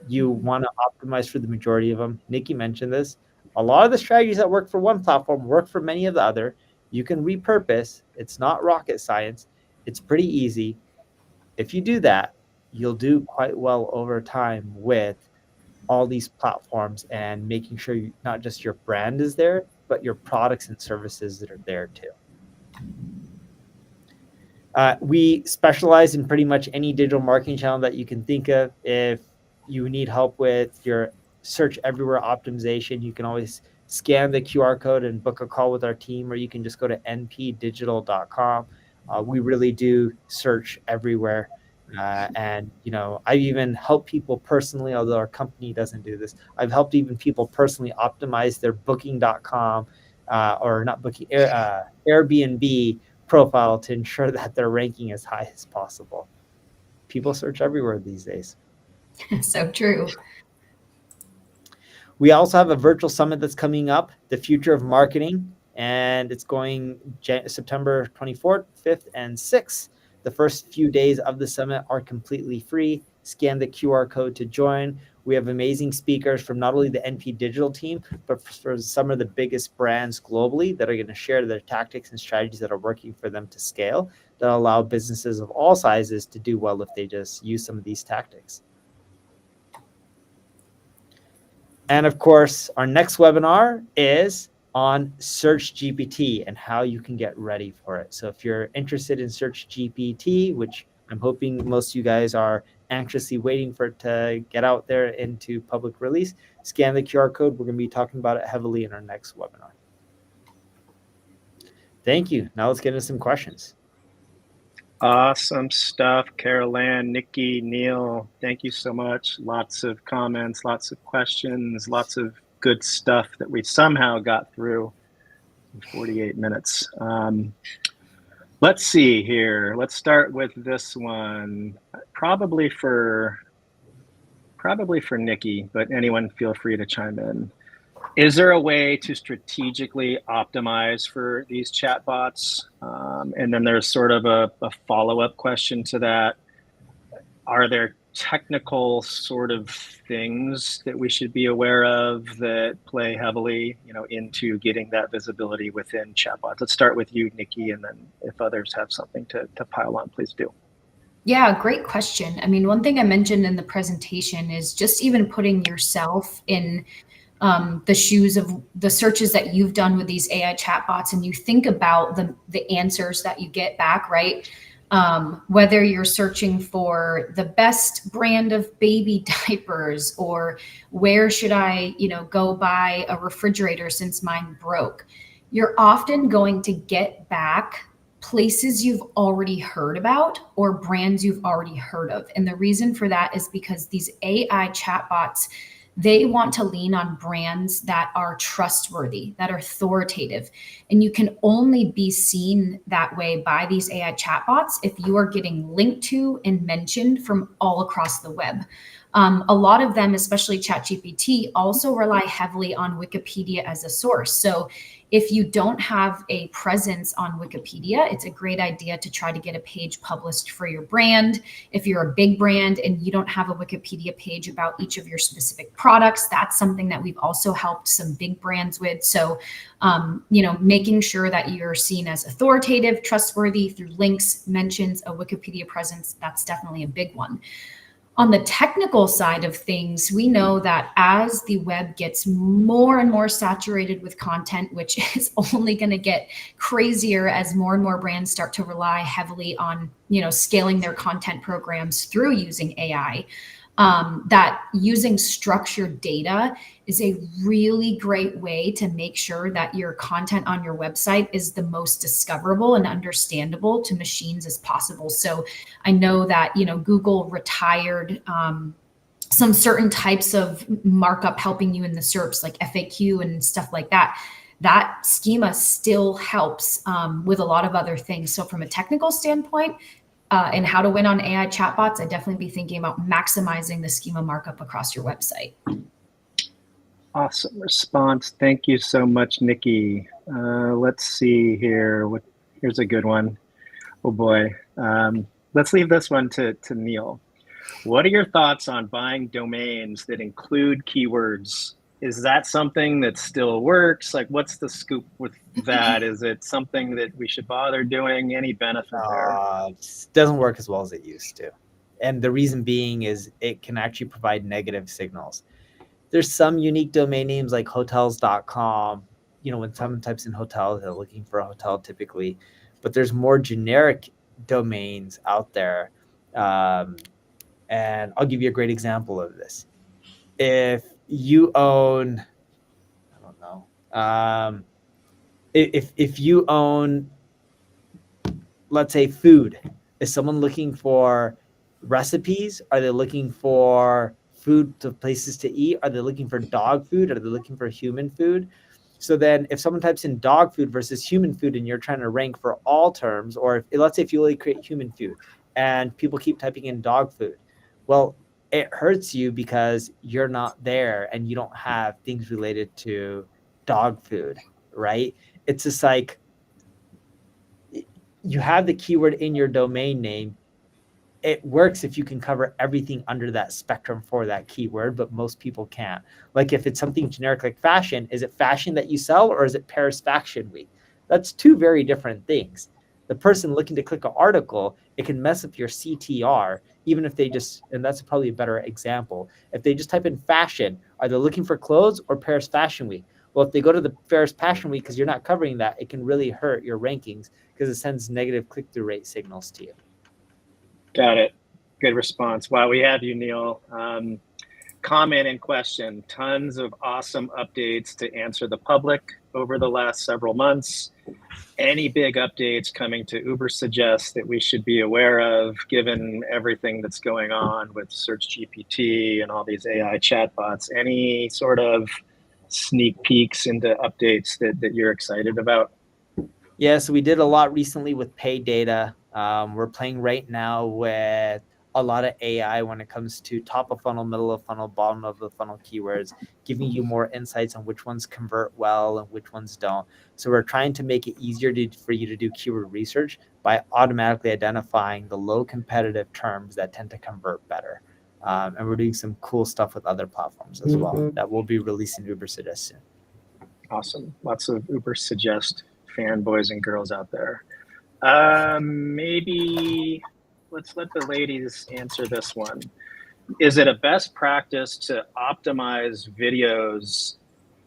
You want to optimize for the majority of them. Nikki mentioned this. A lot of the strategies that work for one platform work for many of the other. You can repurpose. It's not rocket science. It's pretty easy. If you do that, you'll do quite well over time with all these platforms and making sure not just your brand is there, but your products and services that are there too. We specialize in pretty much any digital marketing channel that you can think of. If you need help with your search everywhere optimization, you can always scan the QR code and book a call with our team, or you can just go to npdigital.com. We really do search everywhere. And I even help people personally, although our company doesn't do this. I've helped even people personally optimize their booking.com or not booking, Airbnb profile to ensure that they're ranking as high as possible. People search everywhere these days. So true. We also have a virtual summit that's coming up, The Future of Marketing, and it's going September 24th, 5th, and 6th. The first few days of the summit are completely free. Scan the QR code to join. We have amazing speakers from not only the NP Digital team, but for some of the biggest brands globally that are going to share their tactics and strategies that are working for them to scale, that allow businesses of all sizes to do well if they just use some of these tactics. And of course, our next webinar is on Search GPT and how you can get ready for it. So if you're interested in Search GPT, which I'm hoping most of you guys are anxiously waiting for it to get out there into public release, scan the QR code. We're going to be talking about it heavily in our next webinar. Thank you. Now let's get into some questions. Awesome stuff, Carol Ann, Nikki, Neil. Thank you so much. Lots of comments, lots of questions, lots of good stuff that we somehow got through. 48 minutes. Let's see here. Let's start with this one. Probably for Nikki, but anyone feel free to chime in. Is there a way to strategically optimize for these chatbots? And then there's sort of a follow-up question to that. Are there technical sort of things that we should be aware of that play heavily, into getting that visibility within chatbots? Let's start with you, Nikki, and then if others have something to pile on, please do. Yeah, great question. I mean, one thing I mentioned in the presentation is just even putting yourself in the shoes of the searches that you've done with these AI chatbots, and you think about the answers that you get back, right? Whether you're searching for the best brand of baby diapers, or where should I, go buy a refrigerator since mine broke, you're often going to get back places you've already heard about or brands you've already heard of. And the reason for that is because these AI chatbots, they want to lean on brands that are trustworthy, that are authoritative. And you can only be seen that way by these AI chatbots if you are getting linked to and mentioned from all across the web. A lot of them, especially ChatGPT, also rely heavily on Wikipedia as a source. So if you don't have a presence on Wikipedia, it's a great idea to try to get a page published for your brand. If you're a big brand and you don't have a Wikipedia page about each of your specific products, that's something that we've also helped some big brands with. So, making sure that you're seen as authoritative, trustworthy through links, mentions, a Wikipedia presence, that's definitely a big one. On the technical side of things, we know that as the web gets more and more saturated with content, which is only going to get crazier as more and more brands start to rely heavily on, scaling their content programs through using AI, that using structured data is a really great way to make sure that your content on your website is the most discoverable and understandable to machines as possible. So I know that, Google retired some certain types of markup helping you in the SERPs, like FAQ and stuff like that. That schema still helps with a lot of other things. So from a technical standpoint, and how to win on AI chatbots, I'd definitely be thinking about maximizing the schema markup across your website. Awesome response. Thank you so much, Nikki. Let's see here. Here's a good one. Oh boy. Let's leave this one to Neil. What are your thoughts on buying domains that include keywords? Is that something that still works? Like, what's the scoop with that? Is it something that we should bother doing? Any benefit there? It doesn't work as well as it used to. And the reason being is it can actually provide negative signals. There's some unique domain names like hotels.com. When someone types in hotel, they're looking for a hotel typically. But there's more generic domains out there. And I'll give you a great example of this. If you own, I don't know, if you own, let's say, food, is someone looking for recipes? Are they looking for food to places to eat? Are they looking for dog food? Are they looking for human food? So then if someone types in dog food versus human food and you're trying to rank for all terms, or let's say if you only create human food and people keep typing in dog food, well, it hurts you because you're not there and you don't have things related to dog food, right? It's just like you have the keyword in your domain name. It works if you can cover everything under that spectrum for that keyword, but most people can't. Like if it's something generic like fashion, is it fashion that you sell or is it Paris Fashion Week? That's two very different things. The person looking to click an article, it can mess up your CTR, even if they just, and that's probably a better example. If they just type in fashion, are they looking for clothes or Paris Fashion Week? Well, if they go to the Paris Fashion Week because you're not covering that, it can really hurt your rankings because it sends negative click-through rate signals to you. Got it. Good response. While we have you, Neil, comment and question. Tons of awesome updates to answer the public over the last several months. Any big updates coming to Ubersuggest that we should be aware of, given everything that's going on with Search GPT and all these AI chatbots? Any sort of sneak peeks into updates that you're excited about? Yeah, so we did a lot recently with paid data. We're playing right now with a lot of AI when it comes to top of funnel, middle of funnel, bottom of the funnel keywords, giving you more insights on which ones convert well and which ones don't. So we're trying to make it easier for you to do keyword research by automatically identifying the low competitive terms that tend to convert better. And we're doing some cool stuff with other platforms as well that we'll be releasing Uber Suggest soon. Awesome. Lots of Uber Suggest fanboys and girls out there. Maybe let's let the ladies answer this one. Is it a best practice to optimize videos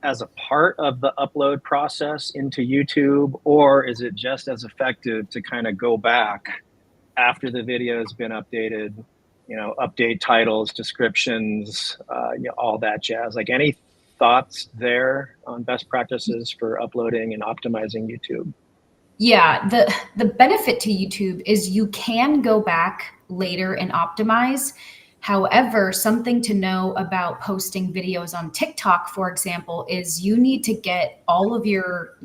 as a part of the upload process into YouTube, or is it just as effective to kind of go back after the video has been updated, update titles, descriptions, all that jazz? Like, any thoughts there on best practices for uploading and optimizing YouTube? Yeah, the benefit to YouTube is you can go back later and optimize. However, something to know about posting videos on TikTok, for example, is you need to get all of your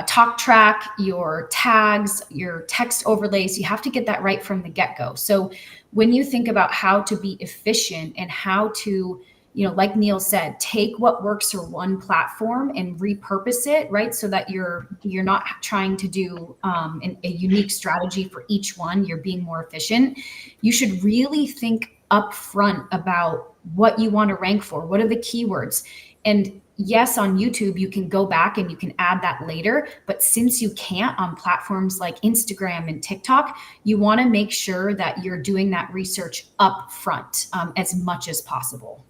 talk track, your tags, your text overlays. You have to get that right from the get-go. So when you think about how to be efficient and how to, like Neil said, take what works for one platform and repurpose it, right? So that you're not trying to do a unique strategy for each one. You're being more efficient. You should really think upfront about what you want to rank for. What are the keywords? And yes, on YouTube, you can go back and you can add that later. But since you can't on platforms like Instagram and TikTok, you want to make sure that you're doing that research up front as much as possible.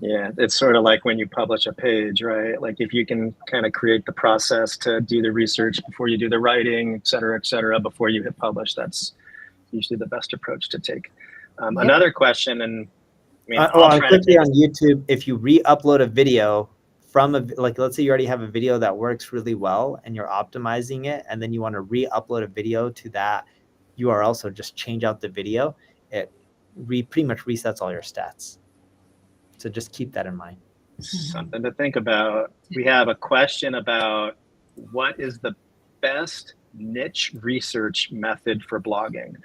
Yeah, it's sort of like when you publish a page, right? Like, if you can kind of create the process to do the research before you do the writing, et cetera, before you hit publish, that's usually the best approach to take. Yep. Another question, and quickly on YouTube, if you re-upload a video from let's say you already have a video that works really well and you're optimizing it, and then you want to re-upload a video to that URL, so just change out the video, it pretty much resets all your stats. So just keep that in mind. Something to think about. We have a question about what is the best niche research method for blogging.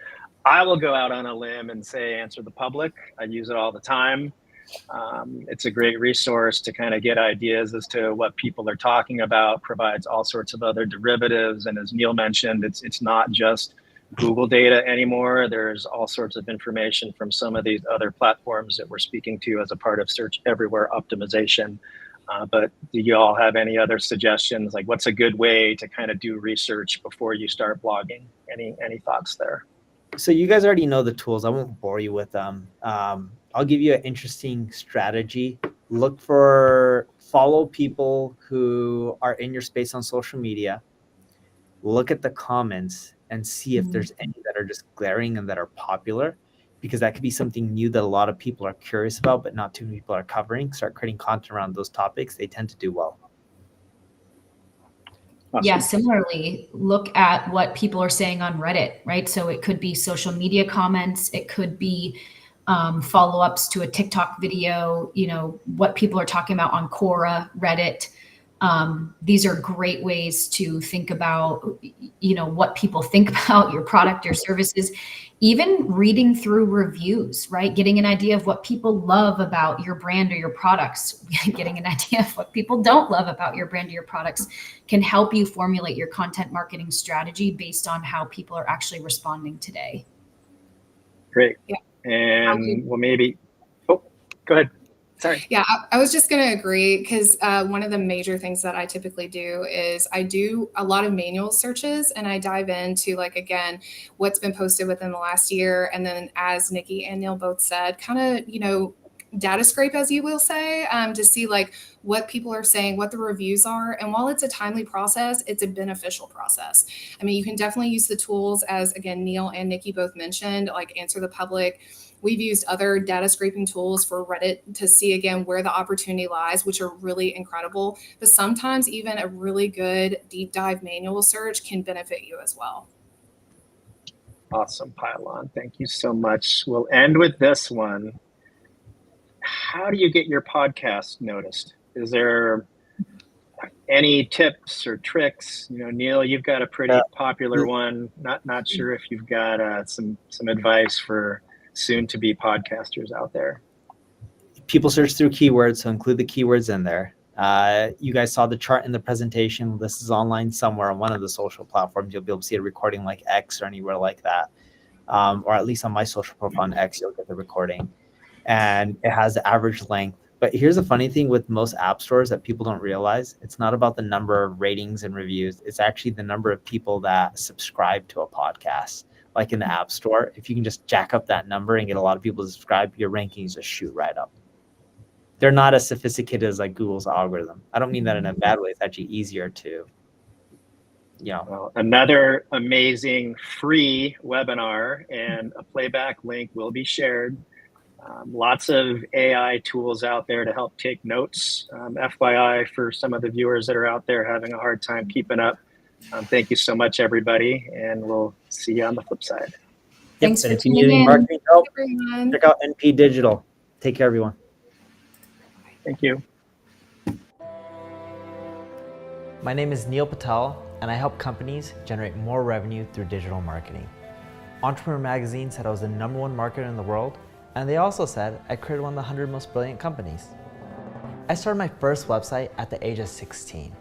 I will go out on a limb and say Answer the Public. I use it all the time. It's a great resource to kind of get ideas as to what people are talking about, provides all sorts of other derivatives. And as Neil mentioned, it's not just Google data anymore. There's all sorts of information from some of these other platforms that we're speaking to as a part of search everywhere optimization. But do you all have any other suggestions? Like, what's a good way to kind of do research before you start blogging? Any thoughts there? So you guys already know the tools. I won't bore you with them. I'll give you an interesting strategy. Follow people who are in your space on social media. Look at the comments and see if there's any that are just glaring and that are popular, because that could be something new that a lot of people are curious about, but not too many people are covering. Start creating content around those topics. They tend to do well. Awesome. Yeah, similarly, look at what people are saying on Reddit, right? So it could be social media comments. It could be follow-ups to a TikTok video, what people are talking about on Quora, Reddit. These are great ways to think about, what people think about your product, your services, even reading through reviews, right? Getting an idea of what people love about your brand or your products, getting an idea of what people don't love about your brand or your products can help you formulate your content marketing strategy based on how people are actually responding today. Great. Yeah. And go ahead. Sorry. Yeah, I was just going to agree, because one of the major things that I typically do is I do a lot of manual searches, and I dive into, again, what's been posted within the last year. And then, as Nikki and Neil both said, kind of, data scrape, as you will say, to see what people are saying, what the reviews are. And while it's a timely process, it's a beneficial process. I mean, you can definitely use the tools, as again, Neil and Nikki both mentioned, like Answer the Public. We've used other data scraping tools for Reddit to see, again, where the opportunity lies, which are really incredible. But sometimes even a really good deep dive manual search can benefit you as well. Awesome, Pylon. Thank you so much. We'll end with this one. how do you get your podcast noticed? Is there any tips or tricks? Neil, you've got a pretty popular one. Not sure if you've got some advice for soon-to-be podcasters out there. People search through keywords, so include the keywords in there. You guys saw the chart in the presentation. This is online somewhere on one of the social platforms. You'll be able to see a recording like X or anywhere like that. Or at least on my social profile on X, you'll get the recording. And it has the average length. But here's the funny thing with most app stores that people don't realize. It's not about the number of ratings and reviews. It's actually the number of people that subscribe to a podcast. Like in the app store, if you can just jack up that number and get a lot of people to subscribe, your rankings just shoot right up. They're not as sophisticated as like Google's algorithm. I don't mean that in a bad way. It's actually easier to, Well, another amazing free webinar and a playback link will be shared. Lots of AI tools out there to help take notes. FYI, for some of the viewers that are out there having a hard time keeping up, thank you so much, everybody, and we'll see you on the flip side. Thanks for and if you tuning need in. marketing help, Everyone. check out NP Digital. Take care, everyone. Thank you. My name is Neil Patel, and I help companies generate more revenue through digital marketing. Entrepreneur Magazine said I was the #1 marketer in the world, and they also said I created one of the 100 most brilliant companies. I started my first website at the age of 16.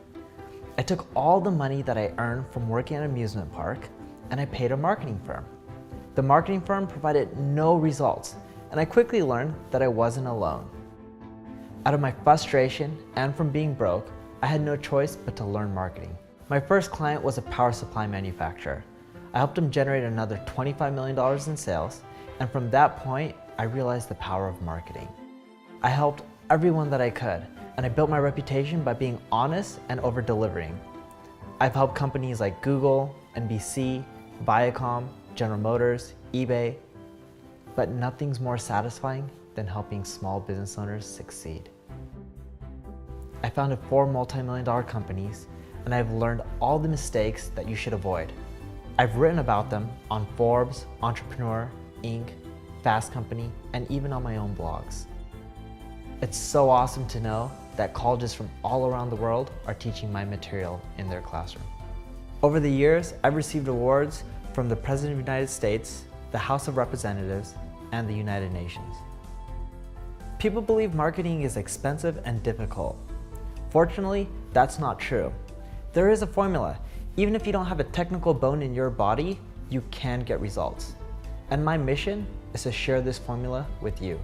I took all the money that I earned from working at an amusement park, and I paid a marketing firm. The marketing firm provided no results, and I quickly learned that I wasn't alone. Out of my frustration and from being broke, I had no choice but to learn marketing. My first client was a power supply manufacturer. I helped them generate another $25 million in sales, and from that point, I realized the power of marketing. I helped everyone that I could, and I built my reputation by being honest and over-delivering. I've helped companies like Google, NBC, Viacom, General Motors, eBay, but nothing's more satisfying than helping small business owners succeed. I founded 4 multi-million-dollar companies, and I've learned all the mistakes that you should avoid. I've written about them on Forbes, Entrepreneur, Inc., Fast Company, and even on my own blogs. It's so awesome to know that colleges from all around the world are teaching my material in their classroom. Over the years, I've received awards from the President of the United States, the House of Representatives, and the United Nations. People believe marketing is expensive and difficult. Fortunately, that's not true. There is a formula. Even if you don't have a technical bone in your body, you can get results. And my mission is to share this formula with you.